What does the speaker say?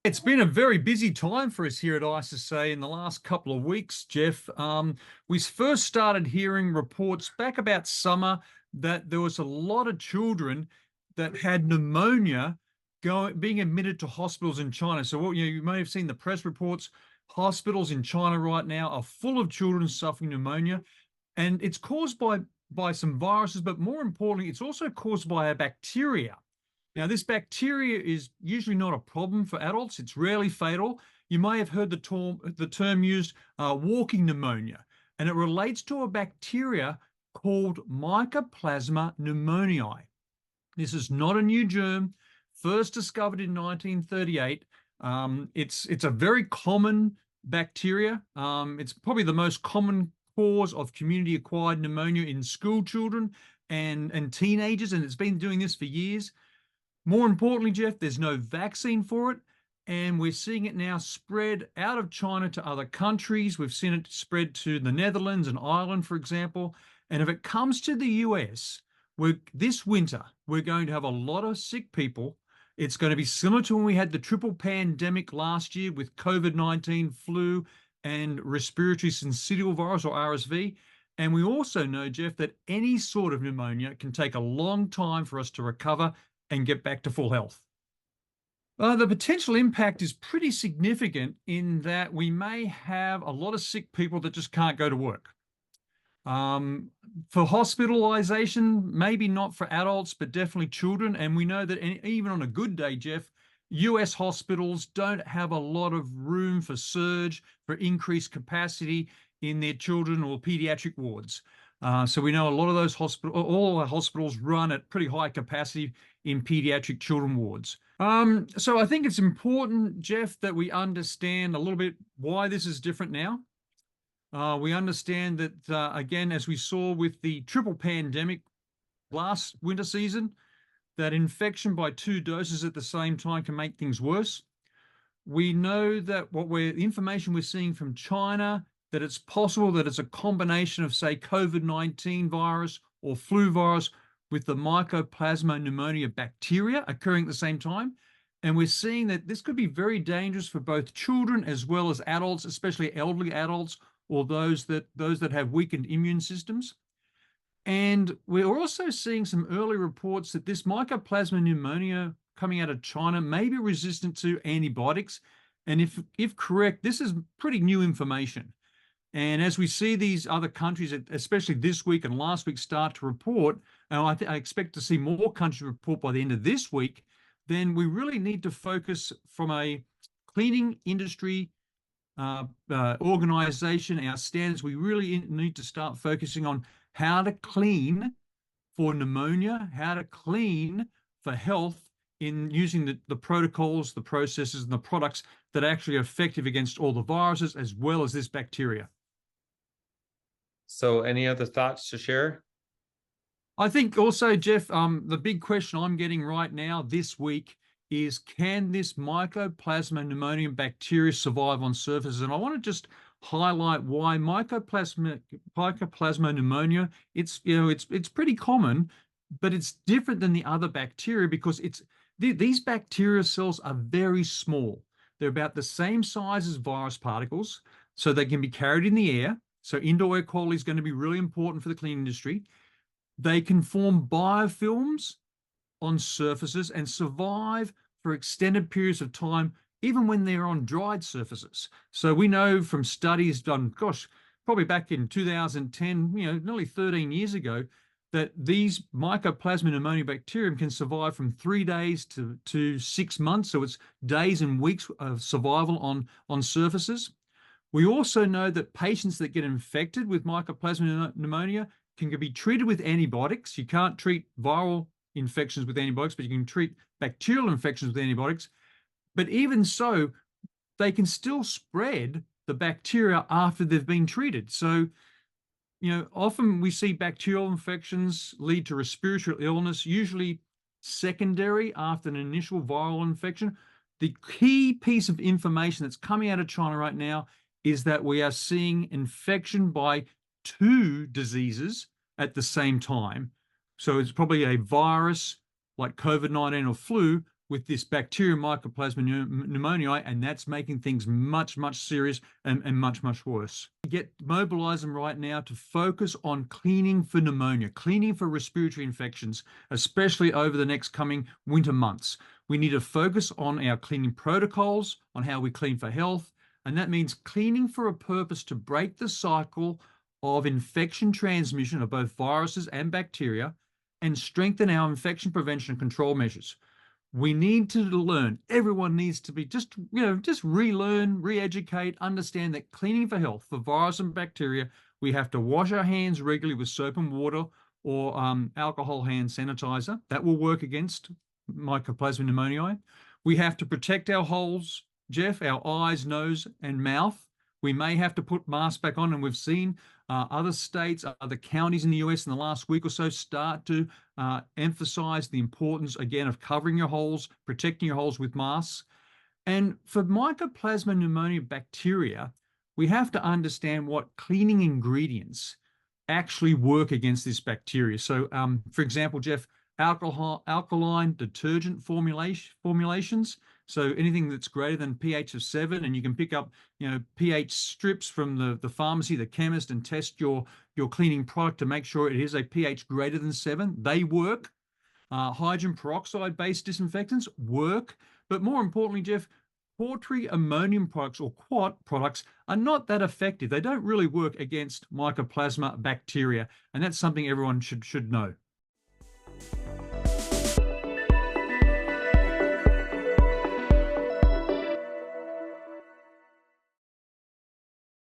It's been a very busy time for us here at ISSA in the last couple of weeks, Jeff. We first started hearing reports back about summer that there was a lot of children that had pneumonia being admitted to hospitals in China. So you may have seen the press reports. Hospitals in China right now are full of children suffering pneumonia, and it's caused by some viruses, but more importantly, it's also caused by a bacteria. Now, this bacteria is usually not a problem for adults. It's rarely fatal. You may have heard the term used, walking pneumonia, and it relates to a bacteria called Mycoplasma pneumoniae. This is not a new germ, first discovered in 1938. It's a very common bacteria. It's probably the most common cause of community-acquired pneumonia in school children and teenagers, and it's been doing this for years. More importantly, Jeff, there's no vaccine for it, and we're seeing it now spread out of China to other countries. We've seen it spread to the Netherlands and Ireland, for example. And if it comes to the US, this winter, we're going to have a lot of sick people. It's going to be similar to when we had the triple pandemic last year with COVID-19, flu, and respiratory syncytial virus, or RSV. And we also know, Jeff, that any sort of pneumonia can take a long time for us to recover and get back to full health. The potential impact is pretty significant in that we may have a lot of sick people that just can't go to work. For hospitalization, maybe not for adults, but definitely children. And we know that even on a good day, Jeff, US hospitals don't have a lot of room for surge, for increased capacity in their children or pediatric wards. So we know a lot of those all our hospitals run at pretty high capacity in pediatric children wards. So I think it's important, Jeff, that we understand a little bit why this is different now. We understand that, again, as we saw with the triple pandemic last winter season, that infection by 2 doses at the same time can make things worse. We know that the information we're seeing from China, that it's possible that it's a combination of, say, COVID-19 virus or flu virus with the Mycoplasma pneumonia bacteria occurring at the same time. And we're seeing that this could be very dangerous for both children as well as adults, especially elderly adults or those that have weakened immune systems. And we're also seeing some early reports that this Mycoplasma pneumonia coming out of China may be resistant to antibiotics. And if correct, this is pretty new information. And as we see these other countries, especially this week and last week, start to report, and I expect to see more countries report by the end of this week, then we really need to focus from a cleaning industry organization, our standards. We really need to start focusing on how to clean for pneumonia, how to clean for health in using the protocols, the processes, and the products that are actually effective against all the viruses as well as this bacteria. So any other thoughts to share? I think also, Jeff, the big question I'm getting right now this week is, can this Mycoplasma pneumonia bacteria survive on surfaces? And I want to just highlight why Mycoplasma pneumonia, it's pretty common, but it's different than the other bacteria because these bacteria cells are very small. They're about the same size as virus particles, so they can be carried in the air. So indoor air quality is going to be really important for the cleaning industry. They can form biofilms on surfaces and survive for extended periods of time, even when they're on dried surfaces. So we know from studies done, probably back in 2010, nearly 13 years ago, that these Mycoplasma pneumonia bacterium can survive from 3 days to 6 months. So it's days and weeks of survival on surfaces. We also know that patients that get infected with Mycoplasma pneumonia can be treated with antibiotics. You can't treat viral infections with antibiotics, but you can treat bacterial infections with antibiotics. But even so, they can still spread the bacteria after they've been treated. So, often we see bacterial infections lead to respiratory illness, usually secondary after an initial viral infection. The key piece of information that's coming out of China right now is that we are seeing infection by 2 diseases at the same time. So it's probably a virus like COVID-19 or flu with this bacterium Mycoplasma pneumoniae, and that's making things much, much serious and much, much worse. Get mobilize them right now to focus on cleaning for pneumonia, cleaning for respiratory infections, especially over the next coming winter months. We need to focus on our cleaning protocols, on how we clean for health, and that means cleaning for a purpose to break the cycle of infection transmission of both viruses and bacteria and strengthen our infection prevention and control measures. We need to learn. Everyone needs to be just relearn, re-educate, understand that cleaning for health, for virus and bacteria, we have to wash our hands regularly with soap and water or alcohol hand sanitizer. That will work against Mycoplasma pneumoniae. We have to protect our holes, Jeff, our eyes, nose, and mouth. We may have to put masks back on, and we've seen other states, other counties in the US in the last week or so start to emphasize the importance, again, of covering your holes, protecting your holes with masks. And for Mycoplasma pneumonia bacteria, we have to understand what cleaning ingredients actually work against this bacteria. So, for example, Jeff, alkaline detergent formulations. So anything that's greater than pH of 7, and you can pick up, pH strips from the pharmacy, the chemist, and test your cleaning product to make sure it is a pH greater than 7. They work. Hydrogen peroxide-based disinfectants work. But more importantly, Jeff, quaternary ammonium products or quat products are not that effective. They don't really work against Mycoplasma bacteria, and that's something everyone should know.